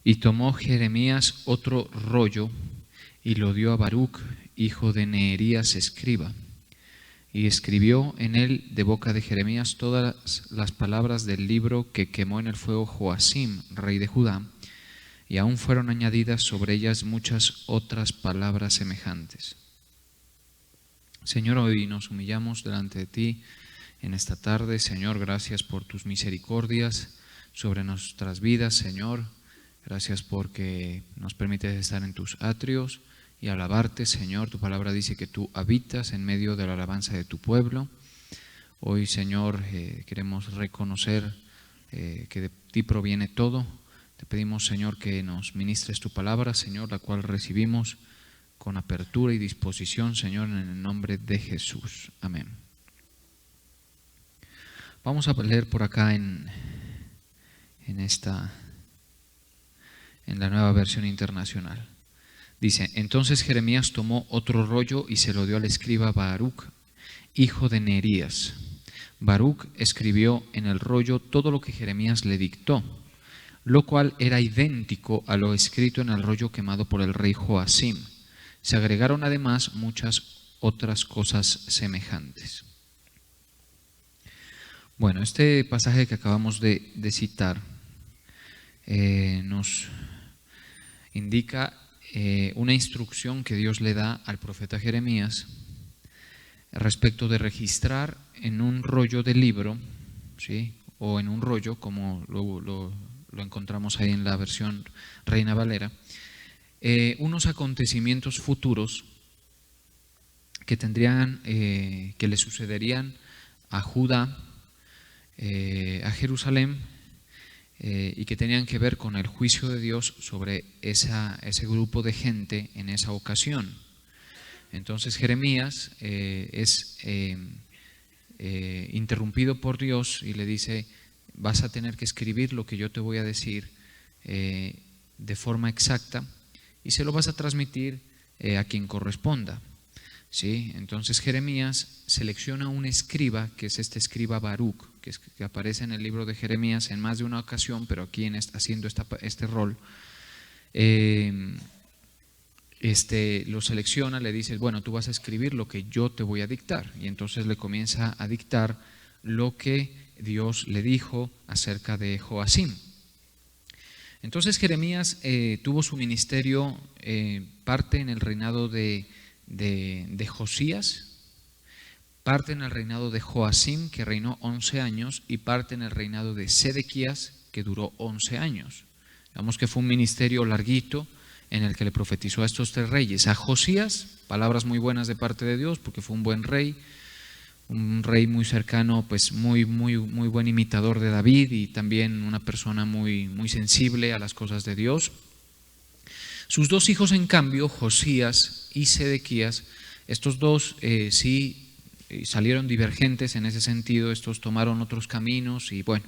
Y tomó Jeremías otro rollo y lo dio a Baruc, hijo de Neerías, escriba. Y escribió en él de boca de Jeremías todas las palabras del libro que quemó en el fuego Joacim, rey de Judá, y aún fueron añadidas sobre ellas muchas otras palabras semejantes. Señor, hoy nos humillamos delante de ti en esta tarde. Señor, gracias por tus misericordias sobre nuestras vidas, Señor. Gracias porque nos permites estar en tus atrios y alabarte, Señor. Tu palabra dice que tú habitas en medio de la alabanza de tu pueblo. Hoy, Señor, queremos reconocer que de ti proviene todo. Te pedimos, Señor, que nos ministres tu palabra, Señor, la cual recibimos con apertura y disposición, Señor, en el nombre de Jesús. Amén. Vamos a leer por acá en la Nueva Versión Internacional. Dice: entonces Jeremías tomó otro rollo y se lo dio al escriba Baruc, hijo de Neerías. Baruc escribió en el rollo todo lo que Jeremías le dictó, lo cual era idéntico a lo escrito en el rollo quemado por el rey Joacim. Se agregaron además muchas otras cosas semejantes. Bueno, este pasaje que acabamos de citar nos indica una instrucción que Dios le da al profeta Jeremías respecto de registrar en un rollo de libro, ¿sí?, o en un rollo, como lo encontramos ahí en la versión Reina Valera, unos acontecimientos futuros que tendrían, que le sucederían a Judá, a Jerusalén, y que tenían que ver con el juicio de Dios sobre ese grupo de gente en esa ocasión. Entonces Jeremías es interrumpido por Dios y le dice: vas a tener que escribir lo que yo te voy a decir de forma exacta, y se lo vas a transmitir a quien corresponda, ¿sí? Entonces Jeremías selecciona un escriba, que es este escriba Baruc, que aparece en el libro de Jeremías en más de una ocasión, pero aquí haciendo este rol, lo selecciona, le dice: bueno, tú vas a escribir lo que yo te voy a dictar, y entonces le comienza a dictar lo que Dios le dijo acerca de Joacim. Entonces Jeremías tuvo su ministerio parte en el reinado de Josías, parte en el reinado de Joacim, que reinó 11 años, y parte en el reinado de Sedequías, que duró 11 años. Digamos que fue un ministerio larguito en el que le profetizó a estos tres reyes. A Josías, palabras muy buenas de parte de Dios, porque fue un buen rey, un rey muy cercano, pues muy buen imitador de David, y también una persona muy sensible a las cosas de Dios. Sus dos hijos, en cambio, Josías y Sedequías, estos dos sí salieron divergentes en ese sentido. Estos tomaron otros caminos, y bueno,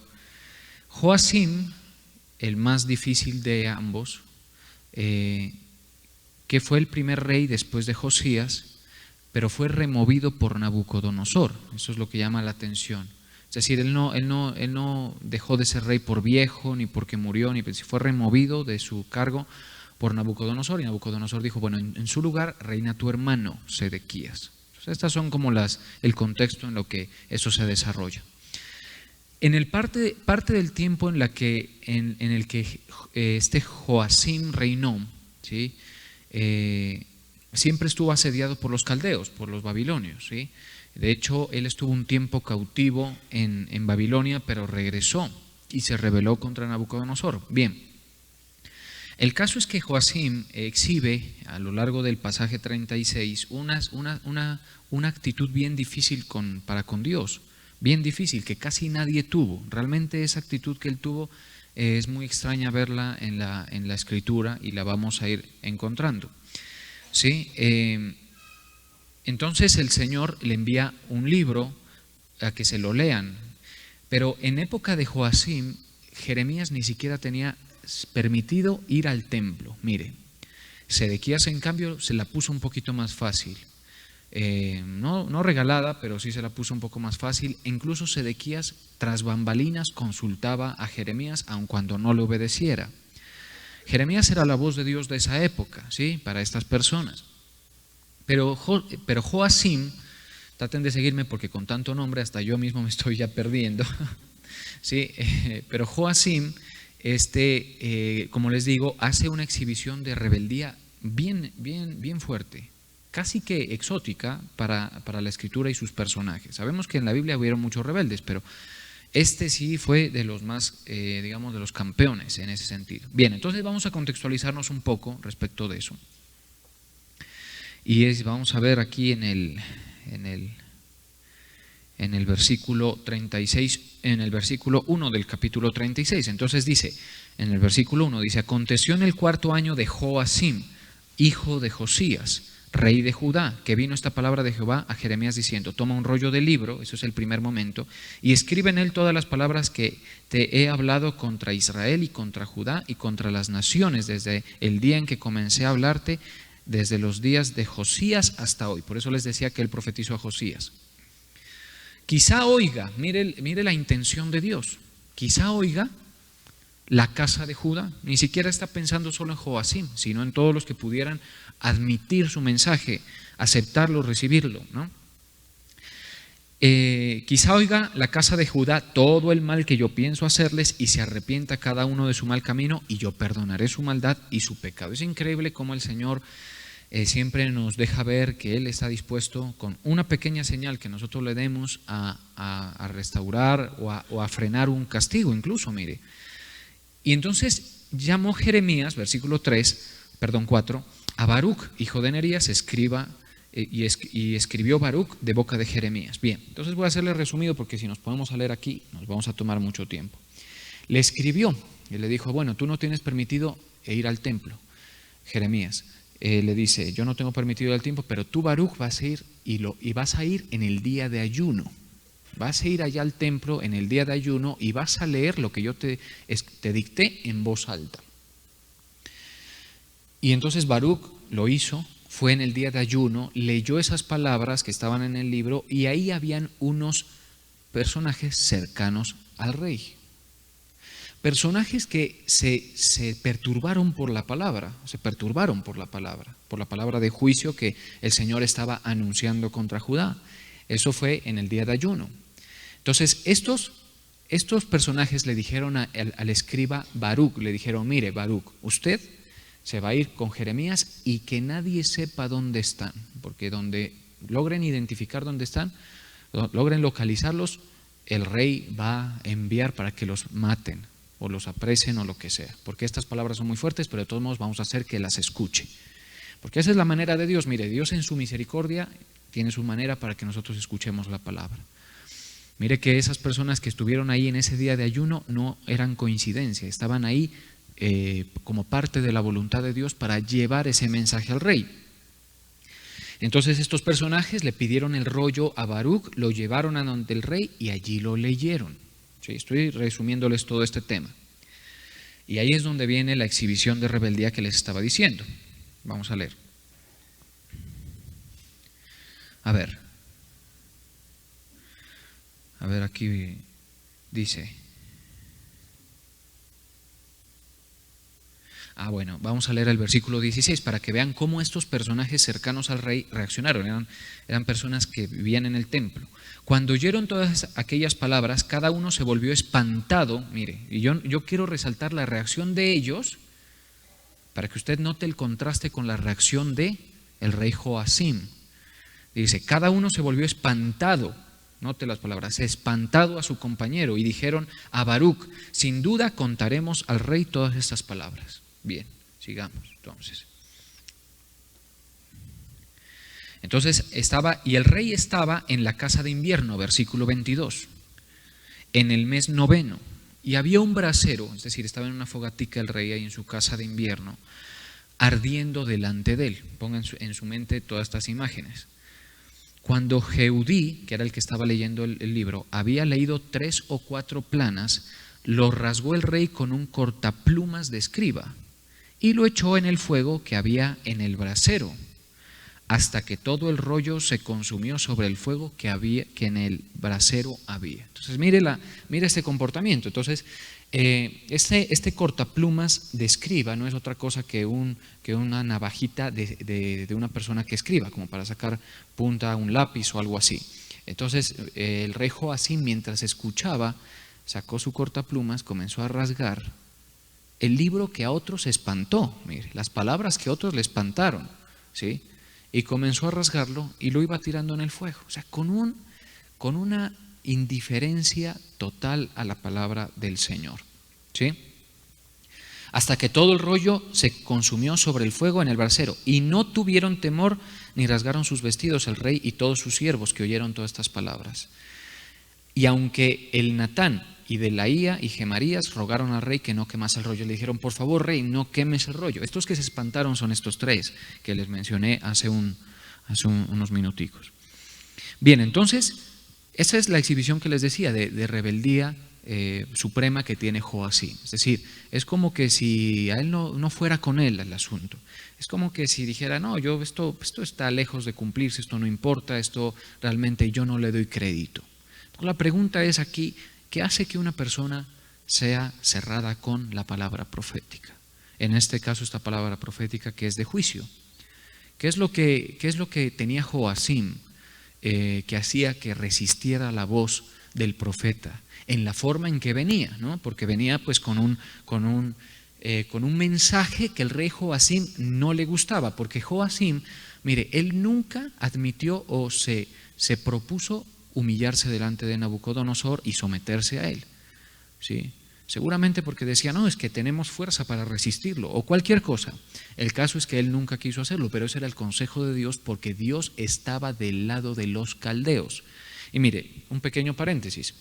Joacim, el más difícil de ambos, que fue el primer rey después de Josías, pero fue removido por Nabucodonosor. Eso es lo que llama la atención. Es decir, él no dejó de ser rey por viejo, ni porque murió, ni fue removido de su cargo por Nabucodonosor, y Nabucodonosor dijo: bueno, en su lugar reina tu hermano Sedequías. Entonces, estas son como el contexto en lo que eso se desarrolla. En el parte del tiempo en el que este Joacim reinó, ¿sí?, siempre estuvo asediado por los caldeos, por los babilonios, ¿sí? De hecho, él estuvo un tiempo cautivo en Babilonia, pero regresó y se rebeló contra Nabucodonosor. Bien, el caso es que Joacim exhibe a lo largo del pasaje 36 una actitud bien difícil para con Dios, bien difícil, que casi nadie tuvo. Realmente esa actitud que él tuvo es muy extraña verla en la Escritura, y la vamos a ir encontrando, ¿sí? Entonces el Señor le envía un libro a que se lo lean, pero en época de Joacim, Jeremías ni siquiera tenía permitido ir al templo. Mire, Sedequías, en cambio, se la puso un poquito más fácil, no regalada, pero sí se la puso un poco más fácil. Incluso Sedequías, tras bambalinas, consultaba a Jeremías, aun cuando no le obedeciera. Jeremías era la voz de Dios de esa época, ¿sí? Para estas personas. Pero Joacim, traten de seguirme porque con tanto nombre hasta yo mismo me estoy ya perdiendo. ¿Sí? Pero Joacim, como les digo, hace una exhibición de rebeldía bien fuerte, casi que exótica para la escritura y sus personajes. Sabemos que en la Biblia hubieron muchos rebeldes, pero este sí fue de los más, digamos, de los campeones en ese sentido. Bien, entonces vamos a contextualizarnos un poco respecto de eso. Y vamos a ver aquí en el versículo 36, en el versículo 1 del capítulo 36. Entonces dice, en el versículo 1 dice: aconteció en el 4.º año de Joacim, hijo de Josías, rey de Judá, que vino esta palabra de Jehová a Jeremías diciendo: toma un rollo de libro, eso es el primer momento, y escribe en él todas las palabras que te he hablado contra Israel y contra Judá y contra las naciones desde el día en que comencé a hablarte, desde los días de Josías hasta hoy. Por eso les decía que él profetizó a Josías. Quizá oiga, mire la intención de Dios, quizá oiga la casa de Judá. Ni siquiera está pensando solo en Joacim, sino en todos los que pudieran admitir su mensaje, aceptarlo, recibirlo, ¿no? Quizá oiga la casa de Judá todo el mal que yo pienso hacerles, y se arrepienta cada uno de su mal camino, y yo perdonaré su maldad y su pecado. Es increíble cómo el Señor siempre nos deja ver que Él está dispuesto, con una pequeña señal que nosotros le demos, a restaurar o a frenar un castigo incluso, mire. Y entonces llamó Jeremías, versículo 4, a Baruc, hijo de Nerías, escriba, y escribió Baruc de boca de Jeremías. Bien, entonces voy a hacerle resumido porque si nos ponemos a leer aquí nos vamos a tomar mucho tiempo. Le escribió y le dijo: bueno, tú no tienes permitido ir al templo, Jeremías. Le dice: yo no tengo permitido ir al templo, pero tú, Baruc, vas a ir y vas a ir en el día de ayuno. Vas a ir allá al templo en el día de ayuno y vas a leer lo que yo te dicté en voz alta. Y entonces Baruc lo hizo, fue en el día de ayuno, leyó esas palabras que estaban en el libro, y ahí habían unos personajes cercanos al rey. Personajes que se perturbaron por la palabra, por la palabra de juicio que el Señor estaba anunciando contra Judá. Eso fue en el día de ayuno. Entonces, estos personajes le dijeron al escriba Baruc, le dijeron: mire, Baruc, usted se va a ir con Jeremías y que nadie sepa dónde están, porque donde logren identificar dónde están, logren localizarlos, el rey va a enviar para que los maten o los apresen o lo que sea, porque estas palabras son muy fuertes, pero de todos modos vamos a hacer que las escuche, porque esa es la manera de Dios. Mire, Dios en su misericordia tiene su manera para que nosotros escuchemos la palabra. Mire que esas personas que estuvieron ahí en ese día de ayuno no eran coincidencia, estaban ahí como parte de la voluntad de Dios para llevar ese mensaje al rey. Entonces estos personajes le pidieron el rollo a Baruc, lo llevaron a donde el rey y allí lo leyeron. Sí, estoy resumiéndoles todo este tema. Y ahí es donde viene la exhibición de rebeldía que les estaba diciendo. Vamos a leer. A ver, aquí dice. Bueno, vamos a leer el versículo 16 para que vean cómo estos personajes cercanos al rey reaccionaron. Eran personas que vivían en el templo. Cuando oyeron todas aquellas palabras, cada uno se volvió espantado. Mire, y yo quiero resaltar la reacción de ellos para que usted note el contraste con la reacción de el rey Joacim. Dice: cada uno se volvió espantado. Note las palabras: espantado a su compañero, y dijeron a Baruc: sin duda contaremos al rey todas estas palabras. Bien, sigamos entonces. Y el rey estaba en la casa de invierno, versículo 22, en el mes 9, y había un brasero, es decir, estaba en una fogatica el rey ahí en su casa de invierno, ardiendo delante de él. Pongan en su mente todas estas imágenes. Cuando Jehudí, que era el que estaba leyendo el libro, había leído 3 o 4 planas, lo rasgó el rey con un cortaplumas de escriba y lo echó en el fuego que había en el brasero, hasta que todo el rollo se consumió sobre el fuego que en el brasero había. Entonces mire este comportamiento. Entonces Este cortaplumas de escriba no es otra cosa que una navajita de una persona que escriba, como para sacar punta a un lápiz o algo así. Entonces el rey Joacim, mientras escuchaba, sacó su cortaplumas, comenzó a rasgar el libro que a otros espantó, mire, las palabras que a otros le espantaron, ¿sí? Y comenzó a rasgarlo y lo iba tirando en el fuego, o sea, con una indiferencia total a la palabra del Señor, ¿sí? Hasta que todo el rollo se consumió sobre el fuego en el brasero, y no tuvieron temor ni rasgaron sus vestidos el rey y todos sus siervos que oyeron todas estas palabras. Y aunque el Natán y Delaía y Gemarías rogaron al rey que no quemase el rollo, le dijeron: por favor, rey, no quemes el rollo. Estos que se espantaron son estos tres que les mencioné hace unos minuticos. Bien, entonces, esa es la exhibición que les decía de rebeldía suprema que tiene Joacim. Es decir, es como que si a él no fuera con él el asunto. Es como que si dijera: no, esto está lejos de cumplirse, esto no importa, esto realmente yo no le doy crédito. La pregunta es aquí: ¿qué hace que una persona sea cerrada con la palabra profética? En este caso, esta palabra profética que es de juicio. ¿Qué es lo que tenía Joacim que hacía que resistiera la voz del profeta en la forma en que venía, ¿no? Porque venía pues con un mensaje que el rey Joacim no le gustaba, porque Joacim, mire, él nunca admitió o se propuso humillarse delante de Nabucodonosor y someterse a él, ¿sí? Seguramente porque decía: no, es que tenemos fuerza para resistirlo, o cualquier cosa. El caso es que él nunca quiso hacerlo, pero ese era el consejo de Dios, porque Dios estaba del lado de los caldeos. Y mire, un pequeño paréntesis.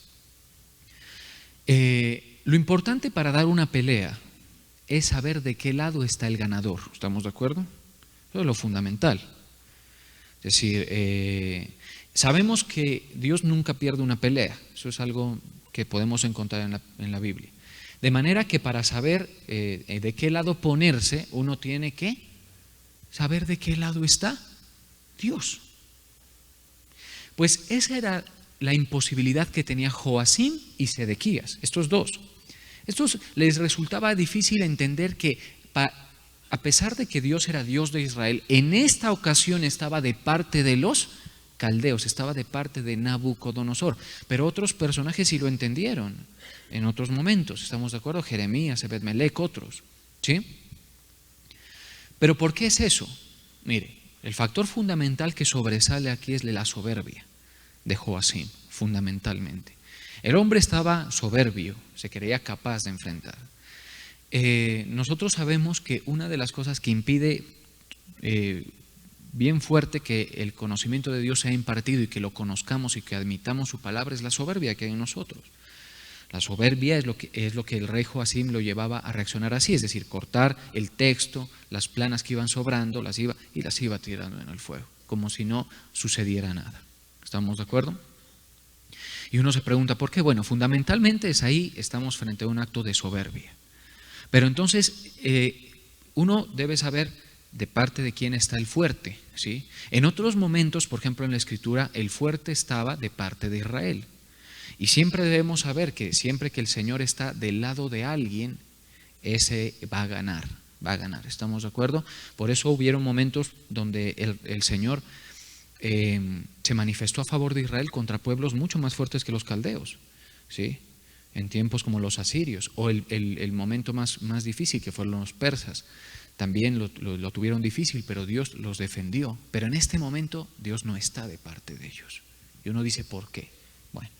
Lo importante para dar una pelea es saber de qué lado está el ganador. ¿Estamos de acuerdo? Eso es lo fundamental. Es decir, sabemos que Dios nunca pierde una pelea. Eso es algo que podemos encontrar en la Biblia. De manera que para saber de qué lado ponerse, uno tiene que saber de qué lado está Dios. Pues esa era la imposibilidad que tenía Joacim y Sedequías, estos dos. Estos les resultaba difícil entender que a pesar de que Dios era Dios de Israel, en esta ocasión estaba de parte de los caldeos, estaba de parte de Nabucodonosor. Pero otros personajes sí lo entendieron en otros momentos, ¿estamos de acuerdo? Jeremías, Ebed-Melech, otros, ¿sí? Pero ¿por qué es eso? Mire, el factor fundamental que sobresale aquí es la soberbia de Joacim, fundamentalmente. El hombre estaba soberbio, se creía capaz de enfrentar. Nosotros sabemos que una de las cosas que impide bien fuerte que el conocimiento de Dios sea impartido y que lo conozcamos y que admitamos su palabra es la soberbia que hay en nosotros. La soberbia es lo que el rey Joacim lo llevaba a reaccionar así, es decir, cortar el texto, las planas que iban sobrando, las iba tirando en el fuego, como si no sucediera nada. ¿Estamos de acuerdo? Y uno se pregunta, ¿por qué? Bueno, fundamentalmente es ahí, estamos frente a un acto de soberbia. Pero entonces uno debe saber de parte de quién está el fuerte, ¿sí? En otros momentos, por ejemplo en la Escritura, el fuerte estaba de parte de Israel. Y siempre debemos saber que siempre que el Señor está del lado de alguien, ese va a ganar, ¿estamos de acuerdo? Por eso hubieron momentos donde el Señor se manifestó a favor de Israel contra pueblos mucho más fuertes que los caldeos, ¿sí? En tiempos como los asirios, o el momento más difícil que fueron los persas. También lo tuvieron difícil, pero Dios los defendió. Pero en este momento Dios no está de parte de ellos. Y uno dice, ¿por qué? Bueno,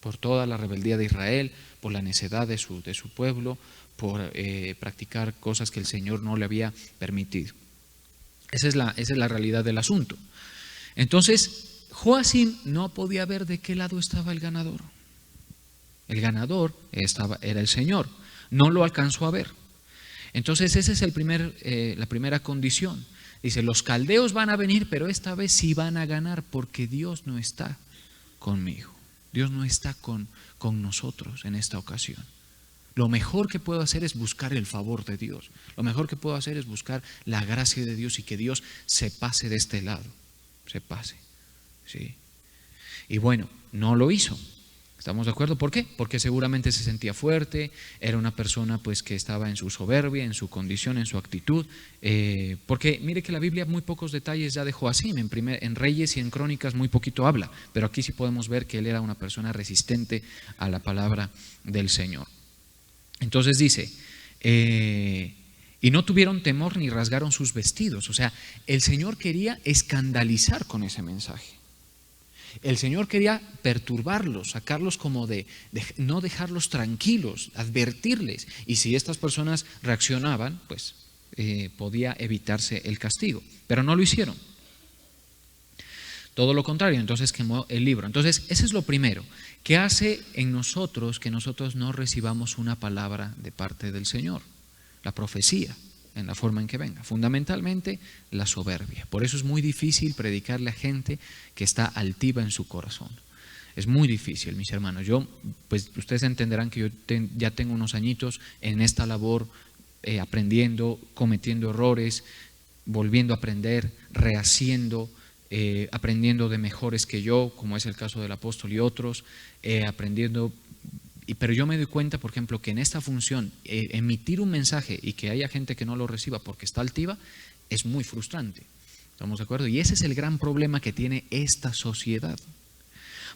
por toda la rebeldía de Israel, por la necedad de su pueblo, por practicar cosas que el Señor no le había permitido. Esa es la realidad del asunto. Entonces, Joacim no podía ver de qué lado estaba el ganador. El ganador era el Señor. No lo alcanzó a ver. Entonces esa es la primera condición. Dice, los caldeos van a venir, pero esta vez sí van a ganar porque Dios no está conmigo. Dios no está con nosotros en esta ocasión. Lo mejor que puedo hacer es buscar el favor de Dios. Lo mejor que puedo hacer es buscar la gracia de Dios y que Dios se pase de este lado. Se pase. ¿Sí? Y bueno, no lo hizo. ¿Estamos de acuerdo? ¿Por qué? Porque seguramente se sentía fuerte, era una persona pues que estaba en su soberbia, en su condición, en su actitud. Porque mire que la Biblia muy pocos detalles ya de Joacim, en Reyes y en Crónicas muy poquito habla, pero aquí sí podemos ver que él era una persona resistente a la palabra del Señor. Entonces dice, y no tuvieron temor ni rasgaron sus vestidos. O sea, el Señor quería escandalizar con ese mensaje. El Señor quería perturbarlos, sacarlos como de no dejarlos tranquilos, advertirles. Y si estas personas reaccionaban, pues podía evitarse el castigo. Pero no lo hicieron. Todo lo contrario, entonces quemó el libro. Entonces, ese es lo primero. ¿Qué hace en nosotros que nosotros no recibamos una palabra de parte del Señor? La profecía, en la forma en que venga. Fundamentalmente, la soberbia. Por eso es muy difícil predicarle a gente que está altiva en su corazón. Es muy difícil, mis hermanos. Pues ustedes entenderán que yo ya tengo unos añitos en esta labor, aprendiendo, cometiendo errores, volviendo a aprender, rehaciendo, aprendiendo de mejores que yo, como es el caso del apóstol y otros, aprendiendo. Pero yo me doy cuenta, por ejemplo, que en esta función, emitir un mensaje y que haya gente que no lo reciba porque está altiva, es muy frustrante. ¿Estamos de acuerdo? Y ese es el gran problema que tiene esta sociedad.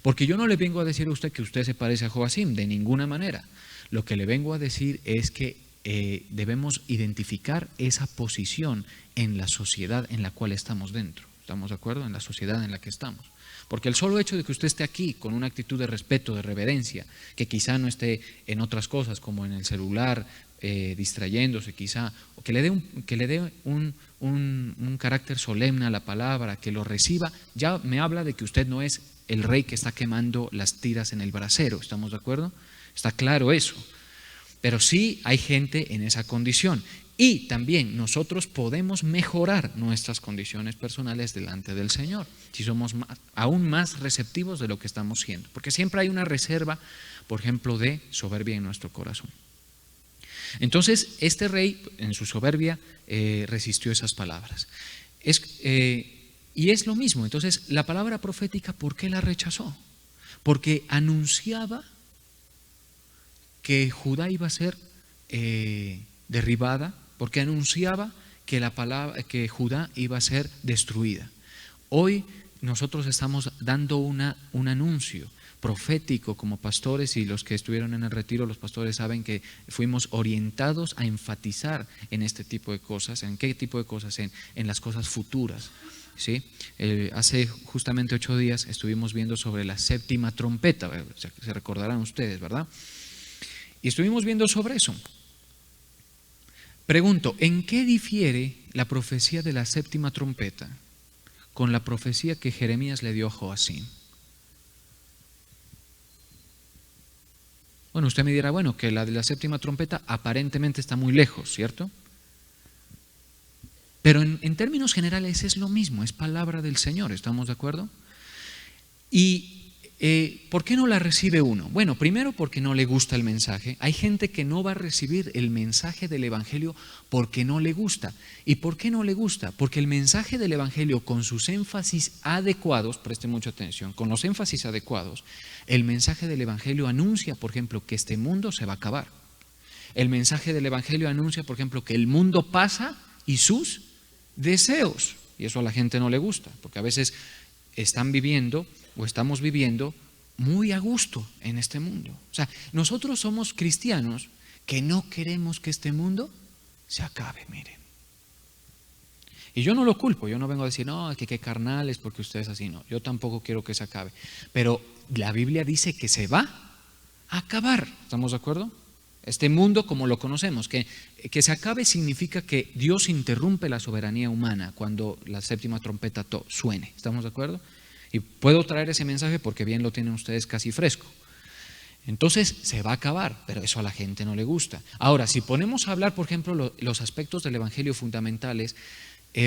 Porque yo no le vengo a decir a usted que usted se parece a Joacim, de ninguna manera. Lo que le vengo a decir es que debemos identificar esa posición en la sociedad en la cual estamos dentro. ¿Estamos de acuerdo? En la sociedad en la que estamos. Porque el solo hecho de que usted esté aquí con una actitud de respeto, de reverencia, que quizá no esté en otras cosas como en el celular, distrayéndose quizá, o que le dé un carácter solemne a la palabra, que lo reciba, ya me habla de que usted no es el rey que está quemando las tiras en el brasero. ¿Estamos de acuerdo? Está claro eso. Pero sí hay gente en esa condición. Y también nosotros podemos mejorar nuestras condiciones personales delante del Señor, si somos aún más receptivos de lo que estamos siendo. Porque siempre hay una reserva, por ejemplo, de soberbia en nuestro corazón. Entonces, este rey, en su soberbia, resistió esas palabras. Y es lo mismo. Entonces, la palabra profética, ¿por qué la rechazó? Porque anunciaba que Judá iba a ser derribada, porque anunciaba que Judá iba a ser destruida. Hoy nosotros estamos dando un anuncio profético como pastores, y los que estuvieron en el retiro, los pastores saben que fuimos orientados a enfatizar en este tipo de cosas. ¿En qué tipo de cosas? En las cosas futuras. ¿Sí? Hace justamente 8 días estuvimos viendo sobre la séptima trompeta, se recordarán ustedes, ¿verdad? Y estuvimos viendo sobre eso. Pregunto, ¿en qué difiere la profecía de la séptima trompeta con la profecía que Jeremías le dio a Joacim? Bueno, usted me dirá, bueno, que la de la séptima trompeta aparentemente está muy lejos, ¿cierto? Pero en términos generales es lo mismo, es palabra del Señor, ¿estamos de acuerdo? Y ¿por qué no la recibe uno? Bueno, primero porque no le gusta el mensaje. Hay gente que no va a recibir el mensaje del Evangelio porque no le gusta. ¿Y por qué no le gusta? Porque el mensaje del Evangelio, con sus énfasis adecuados, preste mucha atención, con los énfasis adecuados, el mensaje del Evangelio anuncia, por ejemplo, que este mundo se va a acabar. El mensaje del Evangelio anuncia, por ejemplo, que el mundo pasa y sus deseos. Y eso a la gente no le gusta, porque a veces están viviendo o estamos viviendo muy a gusto en este mundo. O sea, nosotros somos cristianos que no queremos que este mundo se acabe, miren. Y yo no lo culpo, yo no vengo a decir, no, que qué carnal es porque usted es así, no. Yo tampoco quiero que se acabe. Pero la Biblia dice que se va a acabar, ¿estamos de acuerdo? Este mundo como lo conocemos, que se acabe significa que Dios interrumpe la soberanía humana cuando la séptima trompeta suene, ¿estamos de acuerdo? Y puedo traer ese mensaje porque bien lo tienen ustedes casi fresco. Entonces se va a acabar, pero eso a la gente no le gusta. Ahora, si ponemos a hablar, por ejemplo, los aspectos del Evangelio fundamentales,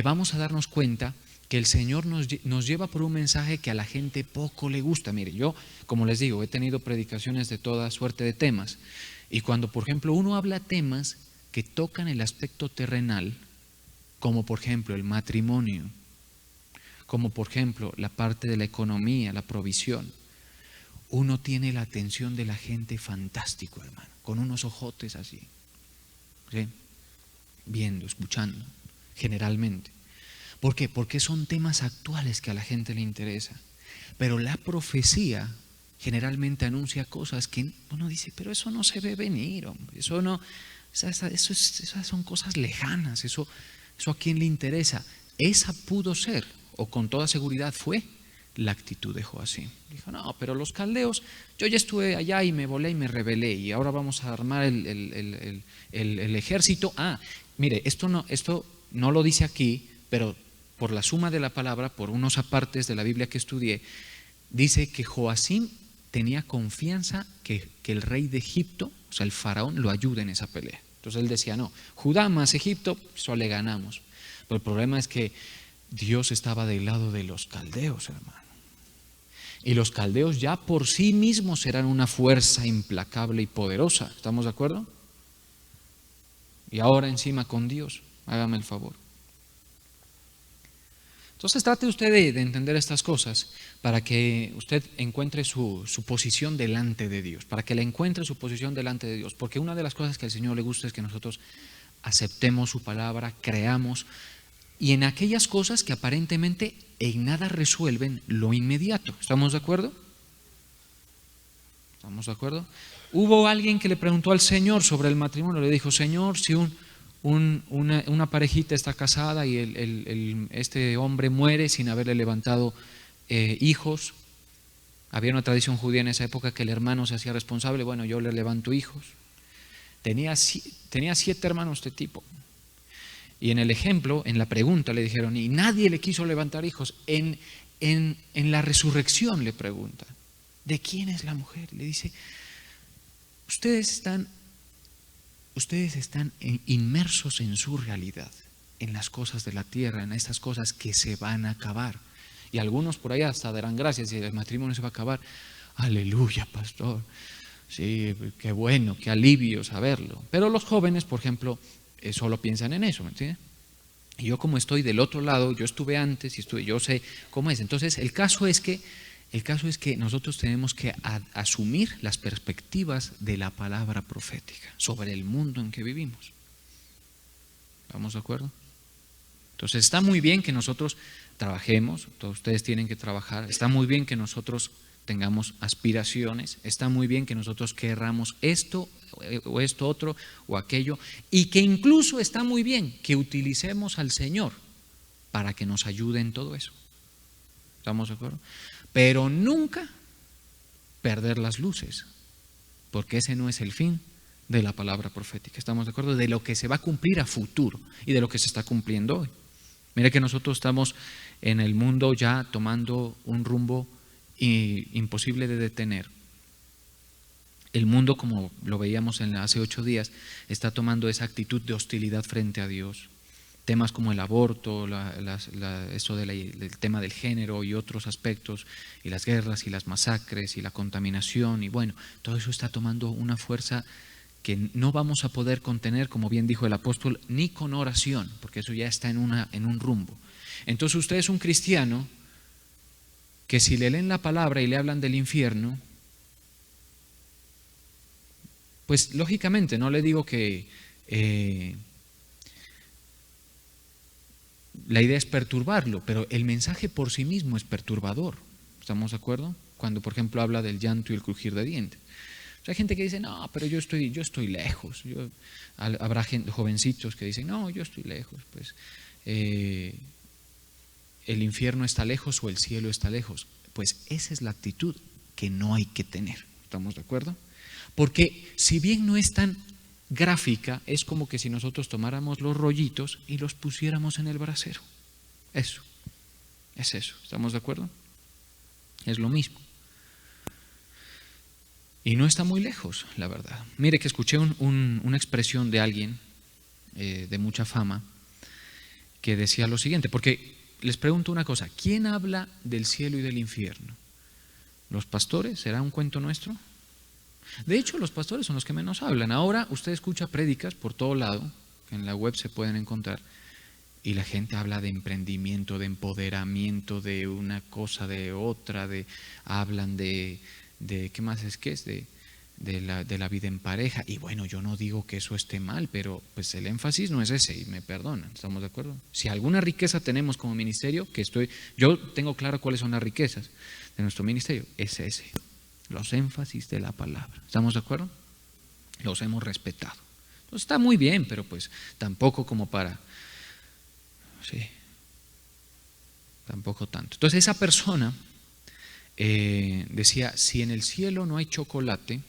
vamos a darnos cuenta que el Señor nos lleva por un mensaje que a la gente poco le gusta. Mire, yo, como les digo, he tenido predicaciones de toda suerte de temas. Y cuando, por ejemplo, uno habla temas que tocan el aspecto terrenal, como por ejemplo el matrimonio, como por ejemplo la parte de la economía, la provisión, uno tiene la atención de la gente fantástico, hermano, con unos ojotes así, ¿sí? Viendo, escuchando, generalmente. ¿Por qué? Porque son temas actuales que a la gente le interesa. Pero la profecía generalmente anuncia cosas que uno dice, pero eso no se ve venir, hombre. Eso no, esas son cosas lejanas. Eso a quién le interesa. Esa pudo ser, o con toda seguridad fue, la actitud de Joacim. Dijo, no, pero los caldeos, yo ya estuve allá y me volé y me rebelé, y ahora vamos a armar el ejército. Mire, esto no lo dice aquí, pero por la suma de la palabra, por unos apartes de la Biblia que estudié, dice que Joacim tenía confianza que el rey de Egipto, o sea, el faraón, lo ayude en esa pelea. Entonces él decía, no, Judá más Egipto, eso le ganamos. Pero el problema es que Dios estaba del lado de los caldeos, hermano. Y los caldeos ya por sí mismos eran una fuerza implacable y poderosa. ¿Estamos de acuerdo? Y ahora encima con Dios, hágame el favor. Entonces trate usted de entender estas cosas para que usted encuentre su posición delante de Dios, para que le encuentre su posición delante de Dios. Porque una de las cosas que al Señor le gusta es que nosotros aceptemos su palabra, creamos, y en aquellas cosas que aparentemente en nada resuelven lo inmediato. ¿Estamos de acuerdo? ¿Estamos de acuerdo? Hubo alguien que le preguntó al Señor sobre el matrimonio, le dijo, Señor, si una parejita está casada y este hombre muere sin haberle levantado hijos. Había una tradición judía en esa época que el hermano se hacía responsable. Bueno, yo le levanto hijos. Tenía 7 hermanos este tipo. Y en el ejemplo, en la pregunta le dijeron, y nadie le quiso levantar hijos. En la resurrección le pregunta, ¿de quién es la mujer? Le dice, ustedes están inmersos en su realidad, en las cosas de la tierra, en estas cosas que se van a acabar. Y algunos por allá hasta darán gracias si el matrimonio se va a acabar. Aleluya, pastor. Sí, qué bueno, qué alivio saberlo. Pero los jóvenes, por ejemplo, solo piensan en eso, ¿me entiendes? Y yo como estoy del otro lado, yo estuve antes y yo sé cómo es. Entonces, el caso es que nosotros tenemos que asumir las perspectivas de la palabra profética sobre el mundo en que vivimos. ¿Estamos de acuerdo? Entonces está muy bien que nosotros trabajemos, todos ustedes tienen que trabajar, está muy bien que nosotros tengamos aspiraciones, está muy bien que nosotros querramos esto o esto otro o aquello, y que incluso está muy bien que utilicemos al Señor para que nos ayude en todo eso. ¿Estamos de acuerdo? Pero nunca perder las luces, porque ese no es el fin de la palabra profética. ¿Estamos de acuerdo? De lo que se va a cumplir a futuro y de lo que se está cumpliendo hoy. Mire que nosotros estamos en el mundo ya tomando un rumbo imposible de detener. El mundo, como lo veíamos hace 8 días, está tomando esa actitud de hostilidad frente a Dios. Temas como el aborto, el tema del género y otros aspectos, y las guerras y las masacres y la contaminación, y bueno, todo eso está tomando una fuerza que no vamos a poder contener, como bien dijo el apóstol, ni con oración, porque eso ya está en un rumbo. Entonces usted es un cristiano que si le leen la palabra y le hablan del infierno, pues lógicamente no le digo que la idea es perturbarlo, pero el mensaje por sí mismo es perturbador. ¿Estamos de acuerdo? Cuando, por ejemplo, habla del llanto y el crujir de dientes. O sea, hay gente que dice, no, pero yo estoy lejos. Habrá jovencitos que dicen, no, yo estoy lejos. Pues el infierno está lejos o el cielo está lejos. Pues esa es la actitud que no hay que tener. ¿Estamos de acuerdo? Porque si bien no es tan gráfica, es como que si nosotros tomáramos los rollitos y los pusiéramos en el brasero. Eso, es eso. ¿Estamos de acuerdo? Es lo mismo. Y no está muy lejos, la verdad. Mire que escuché una expresión de alguien de mucha fama que decía lo siguiente, porque les pregunto una cosa, ¿quién habla del cielo y del infierno? ¿Los pastores? ¿Será un cuento nuestro? De hecho, los pastores son los que menos hablan. Ahora usted escucha prédicas por todo lado, que en la web se pueden encontrar, y la gente habla de emprendimiento, de empoderamiento, de una cosa, de otra, hablan de ¿qué más es que es? De la vida en pareja. Y bueno, yo no digo que eso esté mal, pero pues el énfasis no es ese, y me perdonan, ¿estamos de acuerdo? Si alguna riqueza tenemos como ministerio, yo tengo claro cuáles son las riquezas de nuestro ministerio, es ese, los énfasis de la palabra, ¿estamos de acuerdo? Los hemos respetado. Entonces está muy bien, pero pues tampoco como para, sí, tampoco tanto. Entonces esa persona decía, si en el cielo no hay chocolate,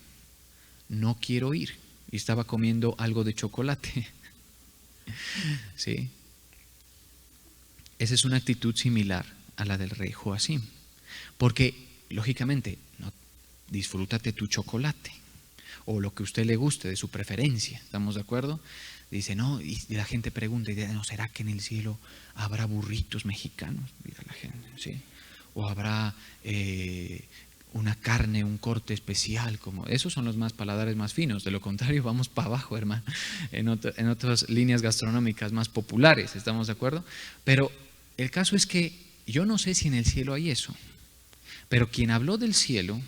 no quiero ir. Y estaba comiendo algo de chocolate. ¿Sí? Esa es una actitud similar a la del rey Joacim. Porque, lógicamente, no, disfrútate tu chocolate o lo que a usted le guste, de su preferencia. ¿Estamos de acuerdo? Dice, no, y la gente pregunta, ¿no será que en el cielo habrá burritos mexicanos? Dice la gente, ¿sí? O habrá una carne, un corte especial, como esos son los más paladares más finos, de lo contrario vamos para abajo, hermano, en otras líneas gastronómicas más populares, ¿estamos de acuerdo? Pero el caso es que yo no sé si en el cielo hay eso, pero quien habló del cielo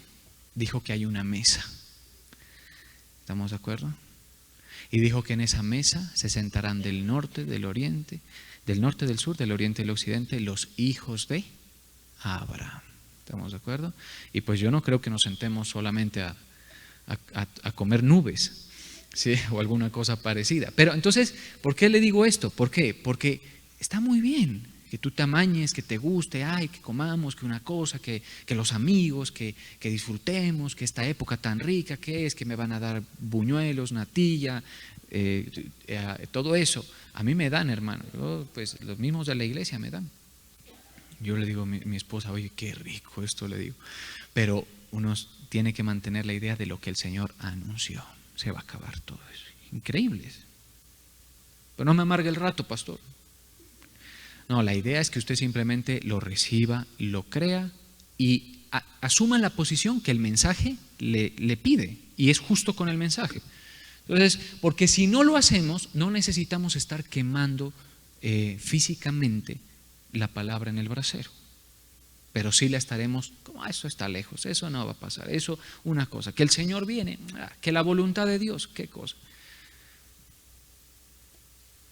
dijo que hay una mesa, ¿estamos de acuerdo? Y dijo que en esa mesa se sentarán del norte, del oriente, del norte, del sur, del oriente y del occidente, los hijos de Abraham. ¿Estamos de acuerdo? Y pues yo no creo que nos sentemos solamente a comer nubes, ¿sí? O alguna cosa parecida. Pero entonces, ¿por qué le digo esto? ¿Por qué? Porque está muy bien que tú te amañes, que te guste, ay, que comamos, que una cosa, que los amigos, que disfrutemos, que esta época tan rica que es, que me van a dar buñuelos, natilla, todo eso. A mí me dan, hermano. Pues los mismos de la iglesia me dan. Yo le digo a mi esposa, oye, qué rico esto, le digo. Pero uno tiene que mantener la idea de lo que el Señor anunció. Se va a acabar todo eso. Increíbles. Pero no me amargue el rato, pastor. No, la idea es que usted simplemente lo reciba, lo crea y asuma la posición que el mensaje le pide. Y es justo con el mensaje. Entonces, porque si no lo hacemos, no necesitamos estar quemando físicamente la palabra en el brasero, pero sí la estaremos como eso está lejos, eso no va a pasar, eso una cosa, que el Señor viene, que la voluntad de Dios, qué cosa.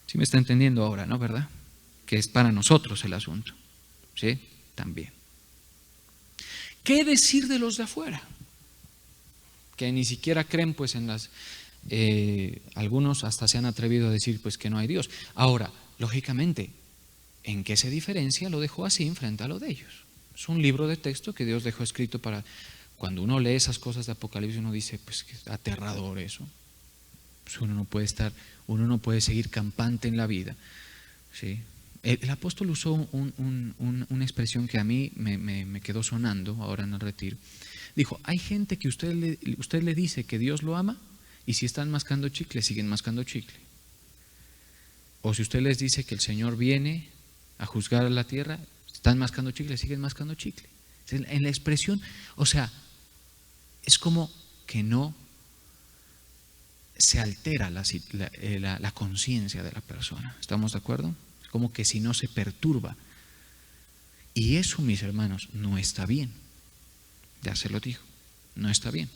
¿Sí me está entendiendo ahora, no, verdad? Que es para nosotros el asunto, ¿sí? También. ¿Qué decir de los de afuera? Que ni siquiera creen pues en las algunos hasta se han atrevido a decir pues que no hay Dios. Ahora, lógicamente, ¿en qué se diferencia lo de Joacim frente a lo de ellos? Es un libro de texto que Dios dejó escrito para cuando uno lee esas cosas de Apocalipsis, uno dice, pues qué aterrador eso. Pues uno no puede seguir campante en la vida. ¿Sí? El apóstol usó una expresión que a mí me quedó sonando ahora en el retiro. Dijo, hay gente que usted le dice que Dios lo ama y si están mascando chicle, siguen mascando chicle. O si usted les dice que el Señor viene a juzgar a la tierra, están mascando chicle, siguen mascando chicle. En la expresión, o sea, es como que no se altera la conciencia de la persona. ¿Estamos de acuerdo? Es como que si no se perturba. Y eso, mis hermanos, no está bien. Ya se lo digo, no está bien.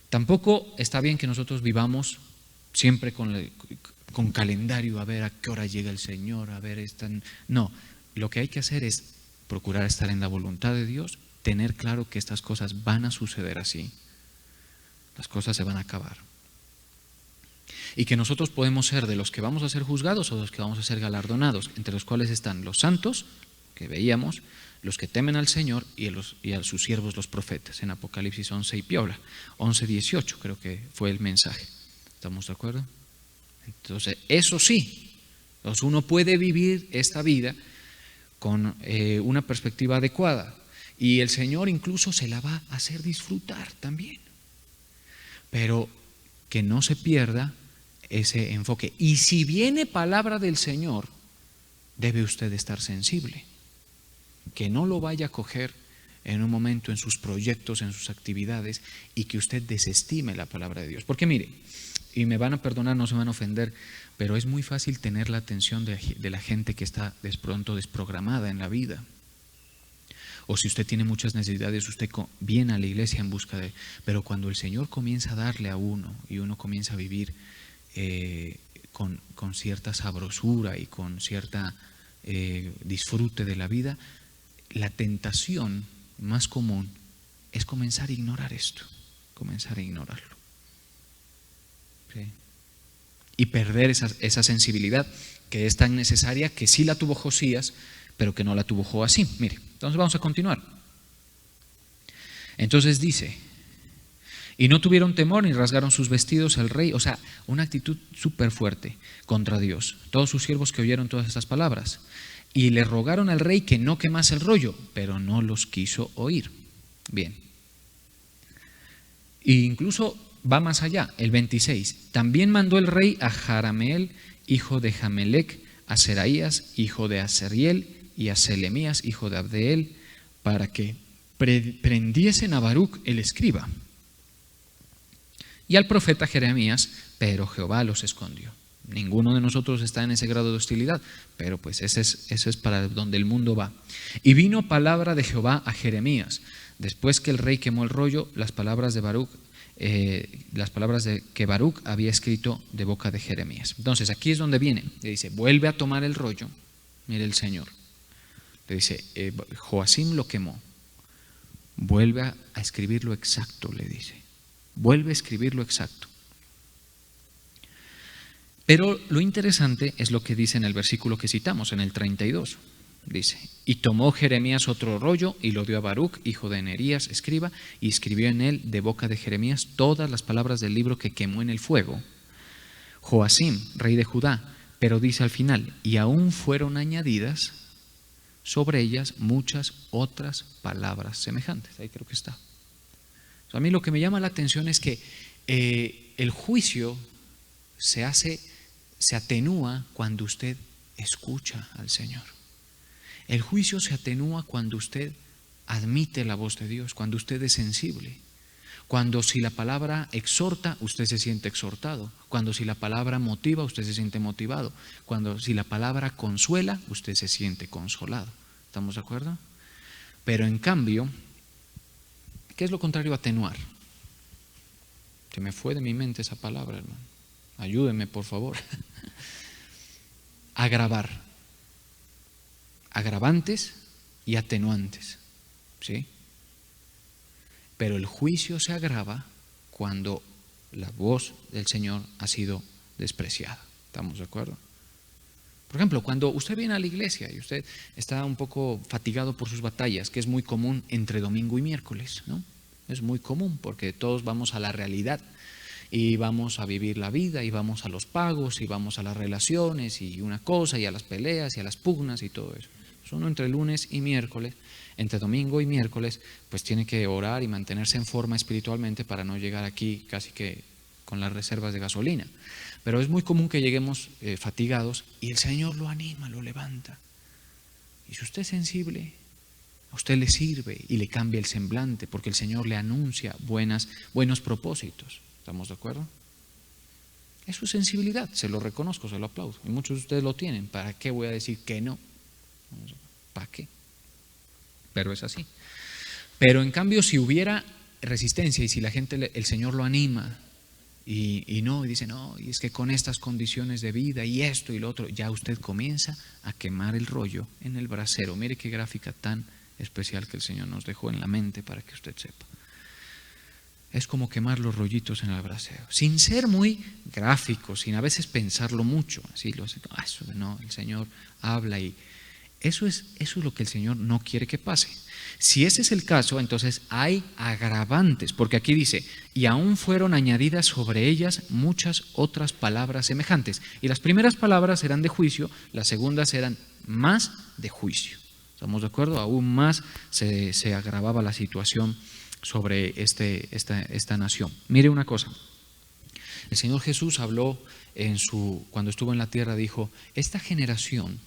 Tampoco está bien que nosotros vivamos siempre con calendario, a ver a qué hora llega el Señor, a ver no, lo que hay que hacer es procurar estar en la voluntad de Dios, tener claro que estas cosas van a suceder así, las cosas se van a acabar. Y que nosotros podemos ser de los que vamos a ser juzgados o de los que vamos a ser galardonados, entre los cuales están los santos, que veíamos, los que temen al Señor y a sus siervos los profetas, en Apocalipsis 11 y piola, 11:18 creo que fue el mensaje. ¿Estamos de acuerdo? Entonces, eso sí, entonces uno puede vivir esta vida con una perspectiva adecuada y el Señor incluso se la va a hacer disfrutar también, pero que no se pierda ese enfoque. Y si viene palabra del Señor, debe usted estar sensible, que no lo vaya a coger en un momento en sus proyectos, en sus actividades y que usted desestime la palabra de Dios. Porque mire, y me van a perdonar, no se van a ofender, pero es muy fácil tener la atención de la gente que está de pronto desprogramada en la vida. O si usted tiene muchas necesidades, usted viene a la iglesia en busca de... Pero cuando el Señor comienza a darle a uno y uno comienza a vivir con cierta sabrosura y con cierta disfrute de la vida, la tentación más común es comenzar a ignorar esto, comenzar a ignorarlo. ¿Sí? Y perder esa sensibilidad que es tan necesaria, que sí la tuvo Josías, pero que no la tuvo Joacim. Mire, entonces vamos a continuar. Entonces dice, y no tuvieron temor ni rasgaron sus vestidos el rey, o sea, una actitud súper fuerte contra Dios. Todos sus siervos que oyeron todas estas palabras. Y le rogaron al rey que no quemase el rollo, pero no los quiso oír. Bien. E incluso va más allá, el 26. También mandó el rey a Jarameel, hijo de Jamelec, a Seraías, hijo de Azariel, y a Selemías, hijo de Abdeel, para que prendiesen a Baruc el escriba y al profeta Jeremías, pero Jehová los escondió. Ninguno de nosotros está en ese grado de hostilidad, pero pues ese es para donde el mundo va. Y vino palabra de Jehová a Jeremías, después que el rey quemó el rollo, las palabras de Baruc, que Baruc había escrito de boca de Jeremías. Entonces aquí es donde viene, le dice, vuelve a tomar el rollo, mire el Señor. Le dice, Joacim lo quemó, vuelve a escribirlo exacto, le dice, vuelve a escribirlo exacto. Pero lo interesante es lo que dice en el versículo que citamos, en el 32. Dice, y tomó Jeremías otro rollo y lo dio a Baruc, hijo de Nerías, escriba, y escribió en él de boca de Jeremías todas las palabras del libro que quemó en el fuego Joacim, rey de Judá. Pero dice al final, y aún fueron añadidas sobre ellas muchas otras palabras semejantes. Ahí creo que está. O sea, a mí lo que me llama la atención es que el juicio se atenúa cuando usted escucha al Señor. El juicio se atenúa cuando usted admite la voz de Dios, cuando usted es sensible. Cuando si la palabra exhorta, usted se siente exhortado. Cuando si la palabra motiva, usted se siente motivado. Cuando si la palabra consuela, usted se siente consolado. ¿Estamos de acuerdo? Pero en cambio, ¿qué es lo contrario a atenuar? Se me fue de mi mente esa palabra, hermano. Ayúdeme, por favor. Agravar. Agravantes y atenuantes. ¿Sí? Pero el juicio se agrava cuando la voz del Señor ha sido despreciada. ¿Estamos de acuerdo? Por ejemplo, cuando usted viene a la iglesia y usted está un poco fatigado por sus batallas, que es muy común entre domingo y miércoles, ¿no? Es muy común porque todos vamos a la realidad y vamos a vivir la vida y vamos a los pagos y vamos a las relaciones y una cosa y a las peleas y a las pugnas y todo eso. Uno entre lunes y miércoles, entre domingo y miércoles, pues tiene que orar y mantenerse en forma espiritualmente para no llegar aquí casi que con las reservas de gasolina. Pero es muy común que lleguemos fatigados y el Señor lo anima, lo levanta. Y si usted es sensible, a usted le sirve y le cambia el semblante porque el Señor le anuncia buenos propósitos. ¿Estamos de acuerdo? Es su sensibilidad, se lo reconozco, se lo aplaudo. Y muchos de ustedes lo tienen. ¿Para qué voy a decir que no? ¿Para qué? Pero es así. Pero en cambio, si hubiera resistencia y si la gente, el Señor lo anima y dice, no, y es que con estas condiciones de vida y esto y lo otro, ya usted comienza a quemar el rollo en el brasero. Mire qué gráfica tan especial que el Señor nos dejó en la mente para que usted sepa. Es como quemar los rollitos en el brasero, sin ser muy gráfico, sin a veces pensarlo mucho. Así lo hace, no, el Señor habla y eso es lo que el Señor no quiere que pase. Si ese es el caso, entonces hay agravantes, porque aquí dice, y aún fueron añadidas sobre ellas muchas otras palabras semejantes. Y las primeras palabras eran de juicio, las segundas eran más de juicio. ¿Estamos de acuerdo? Aún más se agravaba la situación sobre esta nación. Mire una cosa, el Señor Jesús habló cuando estuvo en la tierra, dijo, esta generación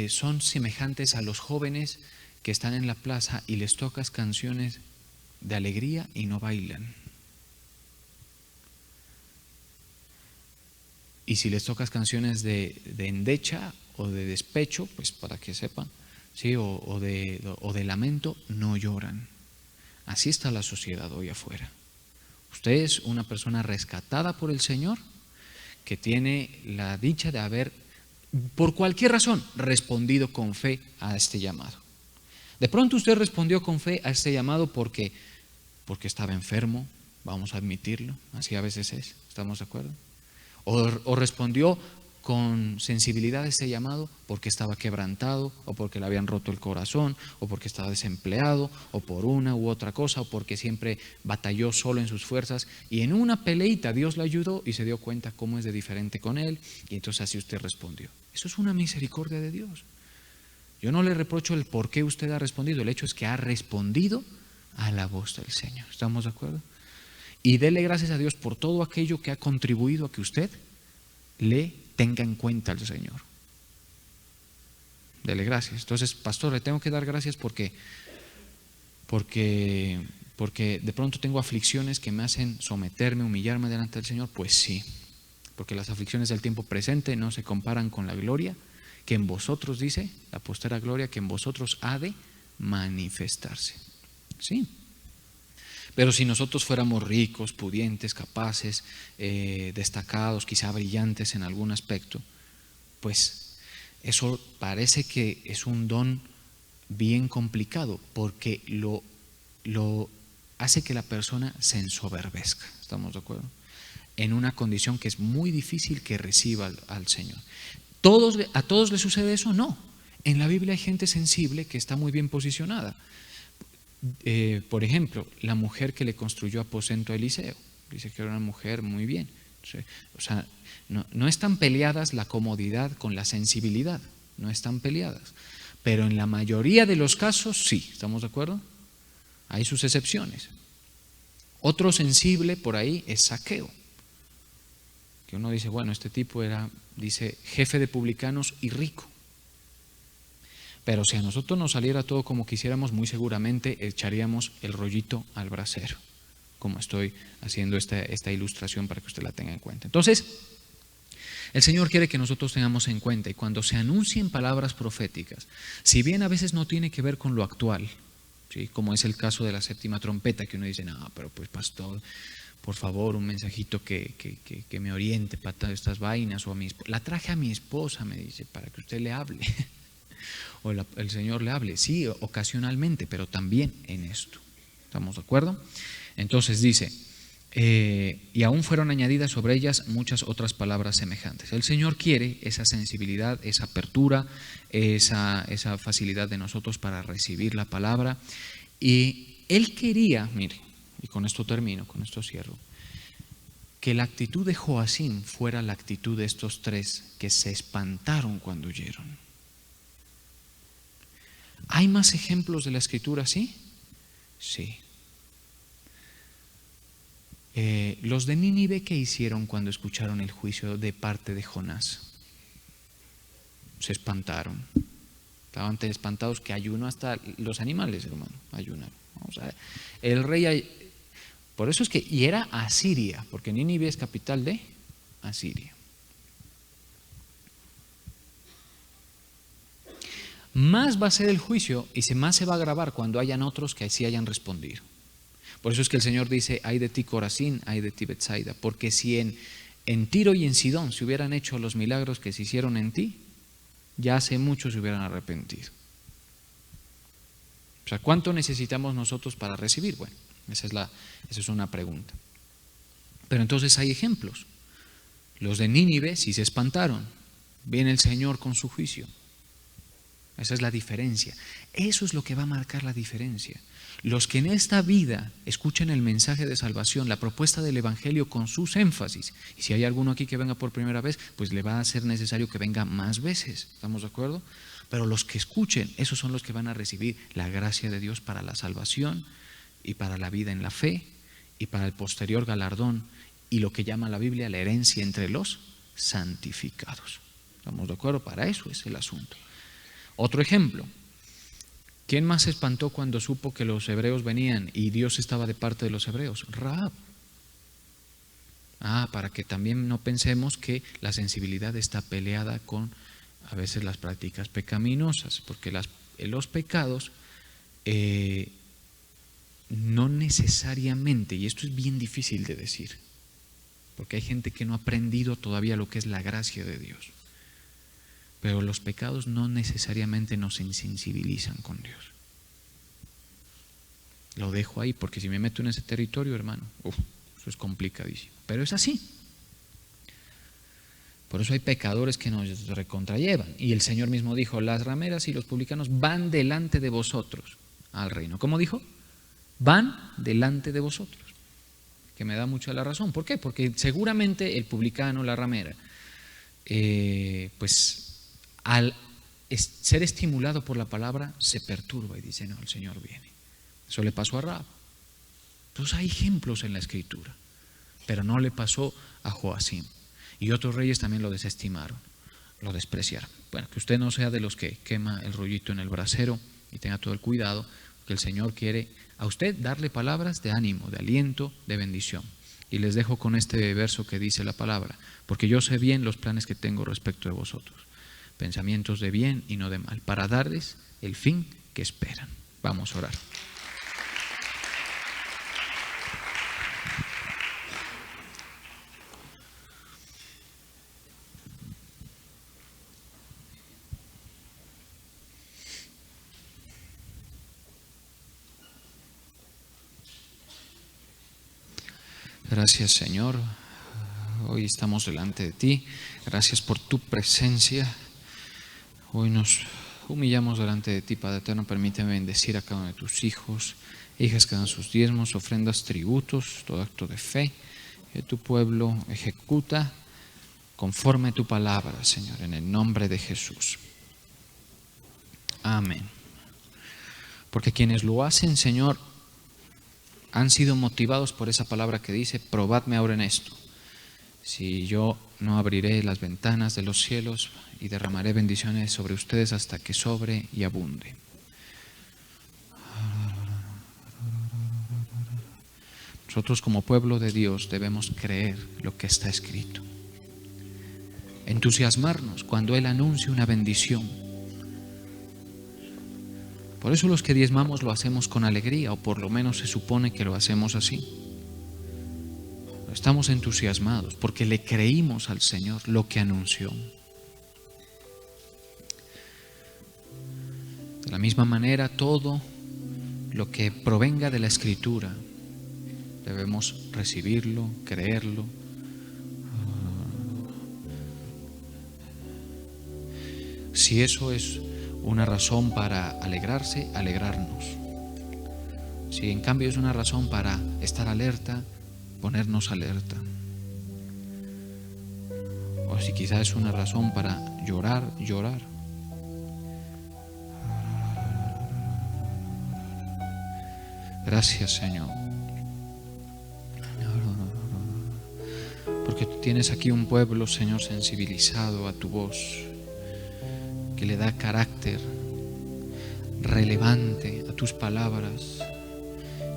son semejantes a los jóvenes que están en la plaza y les tocas canciones de alegría y no bailan. Y si les tocas canciones de endecha o de despecho, pues para que sepan, ¿sí? o de lamento, no lloran. Así está la sociedad hoy afuera. Usted es una persona rescatada por el Señor, que tiene la dicha de haber, por cualquier razón, respondido con fe a este llamado. De pronto usted respondió con fe a este llamado porque estaba enfermo, vamos a admitirlo, así a veces es, ¿estamos de acuerdo? O respondió con sensibilidad a este llamado porque estaba quebrantado, o porque le habían roto el corazón, o porque estaba desempleado, o por una u otra cosa, o porque siempre batalló solo en sus fuerzas, y en una peleita Dios le ayudó y se dio cuenta cómo es de diferente con él, y entonces así usted respondió. Eso es una misericordia de Dios. Yo no le reprocho el por qué usted ha respondido, el hecho es que ha respondido a la voz del Señor. ¿Estamos de acuerdo? Y dele gracias a Dios por todo aquello que ha contribuido a que usted le tenga en cuenta al Señor. Dele gracias. Entonces, pastor, le tengo que dar gracias porque de pronto tengo aflicciones que me hacen someterme, humillarme delante del Señor. Pues sí, porque las aflicciones del tiempo presente no se comparan con la gloria que en vosotros, dice, la postera gloria que en vosotros ha de manifestarse. Sí. Pero si nosotros fuéramos ricos, pudientes, capaces, destacados, quizá brillantes en algún aspecto, pues eso parece que es un don bien complicado, porque lo hace que la persona se ensoberbezca. ¿Estamos de acuerdo? En una condición que es muy difícil que reciba al Señor. ¿A todos les sucede eso? No. En la Biblia hay gente sensible que está muy bien posicionada. Por ejemplo, la mujer que le construyó aposento a Eliseo, dice que era una mujer muy bien. O sea, no están peleadas la comodidad con la sensibilidad, no están peleadas. Pero en la mayoría de los casos sí, ¿estamos de acuerdo? Hay sus excepciones. Otro sensible por ahí es Zaqueo, que uno dice, bueno, este tipo era, dice, jefe de publicanos y rico. Pero si a nosotros nos saliera todo como quisiéramos, muy seguramente echaríamos el rollito al brasero, como estoy haciendo esta ilustración para que usted la tenga en cuenta. Entonces, el Señor quiere que nosotros tengamos en cuenta, y cuando se anuncien palabras proféticas, si bien a veces no tiene que ver con lo actual, ¿sí? Como es el caso de la séptima trompeta, que uno dice, no, pero pues pastor, por favor, un mensajito que me oriente para todas estas vainas, o la traje a mi esposa, me dice, para que usted le hable. O el Señor le hable, sí, ocasionalmente, pero también en esto. ¿Estamos de acuerdo? Entonces dice, y aún fueron añadidas sobre ellas muchas otras palabras semejantes. El Señor quiere esa sensibilidad, esa apertura, esa facilidad de nosotros para recibir la palabra. Y Él quería, mire, y con esto termino, con esto cierro, que la actitud de Joacim fuera la actitud de estos tres que se espantaron cuando oyeron. ¿Hay más ejemplos de la Escritura así? Sí. Los de Nínive, ¿qué hicieron cuando escucharon el juicio de parte de Jonás? Se espantaron. Estaban tan espantados que ayunó hasta los animales, hermano, ayunaron. El rey, por eso es que, y era Asiria, porque Nínive es capital de Asiria. Más va a ser el juicio y más se va a agravar cuando hayan otros que así hayan respondido. Por eso es que el Señor dice, ay de ti Corazín, ay de ti Betsaida, porque si en Tiro y en Sidón se hubieran hecho los milagros que se hicieron en ti, ya hace mucho se hubieran arrepentido. O sea, ¿cuánto necesitamos nosotros para recibir? Bueno, esa es una pregunta. Pero entonces hay ejemplos. Los de Nínive sí se espantaron. Viene el Señor con su juicio. Esa es la diferencia. Eso es lo que va a marcar la diferencia. Los que en esta vida escuchen el mensaje de salvación, la propuesta del Evangelio con sus énfasis, y si hay alguno aquí que venga por primera vez, pues le va a ser necesario que venga más veces. ¿Estamos de acuerdo? Pero los que escuchen, esos son los que van a recibir la gracia de Dios para la salvación y para la vida en la fe y para el posterior galardón y lo que llama la Biblia la herencia entre los santificados. ¿Estamos de acuerdo? Para eso es el asunto. Otro ejemplo, ¿quién más se espantó cuando supo que los hebreos venían y Dios estaba de parte de los hebreos? Rahab. Para que también no pensemos que la sensibilidad está peleada con a veces las prácticas pecaminosas, porque los pecados no necesariamente, y esto es bien difícil de decir, porque hay gente que no ha aprendido todavía lo que es la gracia de Dios, pero los pecados no necesariamente nos insensibilizan con Dios. Lo dejo ahí porque si me meto en ese territorio, hermano, eso es complicadísimo, pero es así. Por eso hay pecadores que nos recontrallevan. Y el Señor mismo dijo, las rameras y los publicanos van delante de vosotros al reino. ¿Cómo dijo? Van delante de vosotros. Que me da mucha la razón. ¿Por qué? Porque seguramente el publicano, la ramera, pues al ser estimulado por la palabra se perturba y dice, no, el Señor viene. Eso le pasó a Rahab. Entonces hay ejemplos en la Escritura, pero no le pasó a Joacim. Y otros reyes también lo desestimaron, lo despreciaron. Bueno, que usted no sea de los que quema el rollito en el brasero y tenga todo el cuidado, que el Señor quiere a usted darle palabras de ánimo, de aliento, de bendición. Y les dejo con este verso que dice la palabra, porque yo sé bien los planes que tengo respecto de vosotros, pensamientos de bien y no de mal, para darles el fin que esperan. Vamos a orar. Gracias, Señor. Hoy estamos delante de ti. Gracias por tu presencia. Hoy nos humillamos delante de ti, Padre eterno. Permíteme bendecir a cada uno de tus hijos, hijas que dan sus diezmos, ofrendas, tributos, todo acto de fe que tu pueblo ejecuta conforme a tu palabra, Señor, en el nombre de Jesús. Amén. Porque quienes lo hacen, Señor, han sido motivados por esa palabra que dice, probadme ahora en esto. Si yo no abriré las ventanas de los cielos y derramaré bendiciones sobre ustedes hasta que sobre y abunde. Nosotros como pueblo de Dios debemos creer lo que está escrito. Entusiasmarnos cuando Él anuncie una bendición. Por eso los que diezmamos lo hacemos con alegría, o por lo menos se supone que lo hacemos así. Estamos entusiasmados porque le creímos al Señor lo que anunció. De la misma manera, todo lo que provenga de la Escritura debemos recibirlo, creerlo. Si eso es una razón para alegrarse, alegrarnos. Si en cambio es una razón para estar alerta, ponernos alerta. O si quizás es una razón para llorar, llorar. Gracias, Señor. Porque tú tienes aquí un pueblo, Señor, sensibilizado a tu voz, que le da carácter relevante a tus palabras,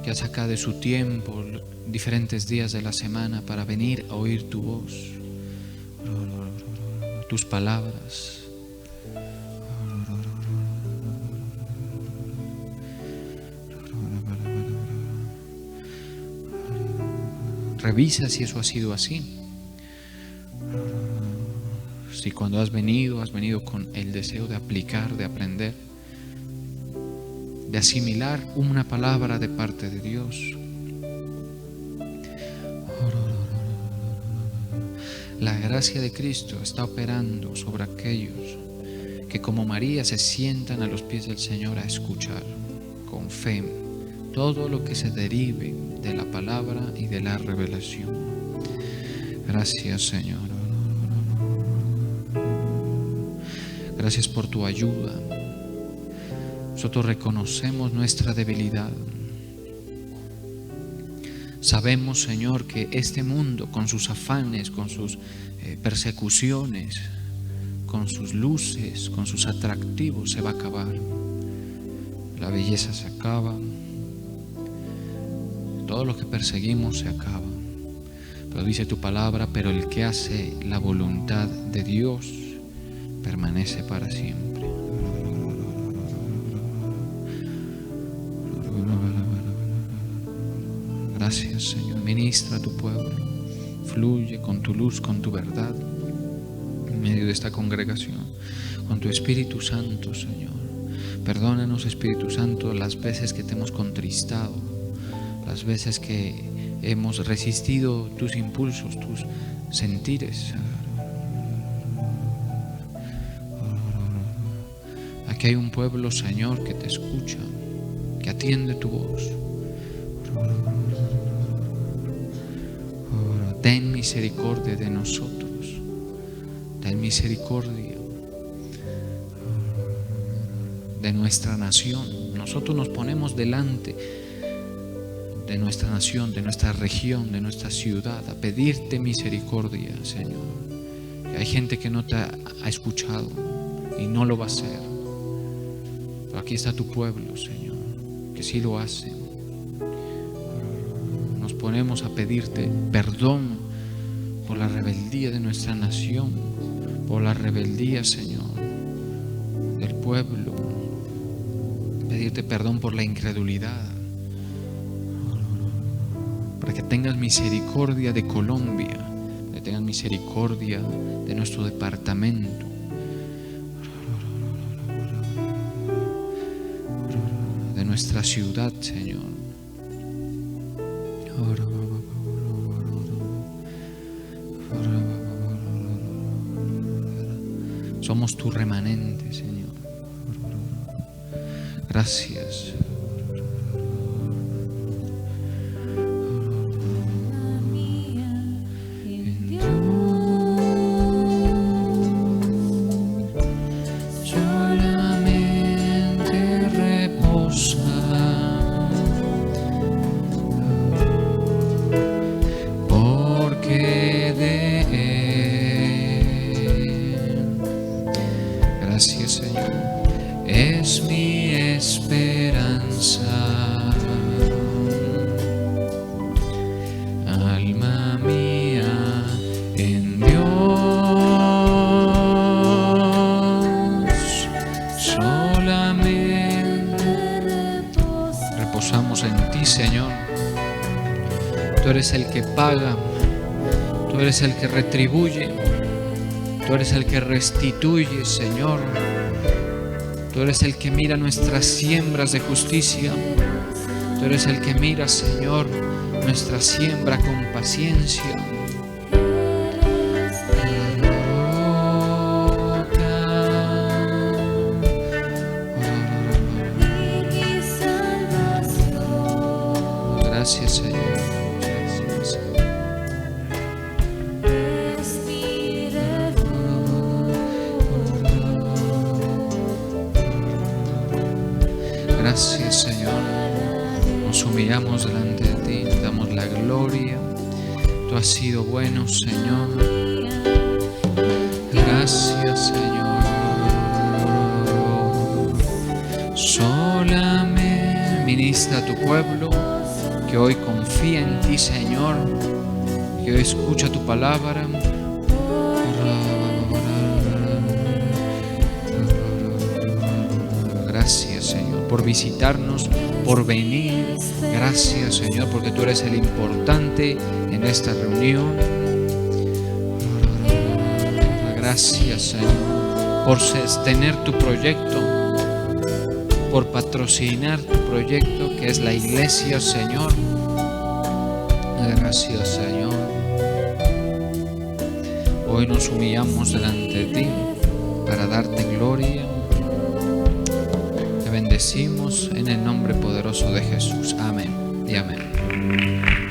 que ha sacado de su tiempo diferentes días de la semana para venir a oír tu voz, tus palabras. Revisa si eso ha sido así. Si cuando has venido con el deseo de aplicar, de aprender, de asimilar una palabra de parte de Dios. La gracia de Cristo está operando sobre aquellos que como María se sientan a los pies del Señor a escuchar con fe todo lo que se derive de la palabra y de la revelación. Gracias, Señor. Gracias por tu ayuda. Nosotros reconocemos nuestra debilidad. Sabemos, Señor, que este mundo con sus afanes, con sus persecuciones, con sus luces, con sus atractivos se va a acabar. La belleza se acaba. Todo lo que perseguimos se acaba. Pero dice tu palabra, pero el que hace la voluntad de Dios permanece para siempre. Gracias, Señor. Ministra a tu pueblo. Fluye con tu luz, con tu verdad en medio de esta congregación, con tu Espíritu Santo, Señor. Perdónanos, Espíritu Santo, las veces que te hemos contristado, las veces que hemos resistido tus impulsos, tus sentires. Aquí hay un pueblo, Señor, que te escucha, que atiende tu voz. Ten misericordia de nosotros. Ten misericordia de nuestra nación. Nosotros nos ponemos delante de nuestra nación, de nuestra región, de nuestra ciudad, a pedirte misericordia, Señor. Hay gente que no te ha escuchado y no lo va a hacer. Pero aquí está tu pueblo, Señor, que sí lo hace. Nos ponemos a pedirte perdón por la rebeldía de nuestra nación, por la rebeldía, Señor, del pueblo. Pedirte perdón por la incredulidad, para que tengas misericordia de Colombia, que tengas misericordia de nuestro departamento, de nuestra ciudad, Señor. Somos tu remanente, Señor. Gracias. Gracias, Señor. Es mi esperanza, alma mía, en Dios. Solamente reposamos en ti, Señor. Tú eres el que paga, tú eres el que retribuye. Tú eres el que restituye, Señor. Tú eres el que mira nuestras siembras de justicia. Tú eres el que mira, Señor, nuestra siembra con paciencia. Gracias, Señor. Gracias, Señor. Nos humillamos delante de ti, te damos la gloria. Tú has sido bueno, Señor. Gracias, Señor. Solamente ministra a tu pueblo que hoy confía en ti, Señor, que hoy escucha tu palabra. Gracias, Señor, por visitarnos, por venir. Gracias, Señor, porque tú eres el importante en esta reunión. Gracias, Señor, por sostener tu proyecto, por patrocinar tu proyecto que es la iglesia, Señor. Gracias, Señor. Hoy nos humillamos delante de ti para darte gloria. Te bendecimos en el nombre poderoso de Jesús. Amén y amén.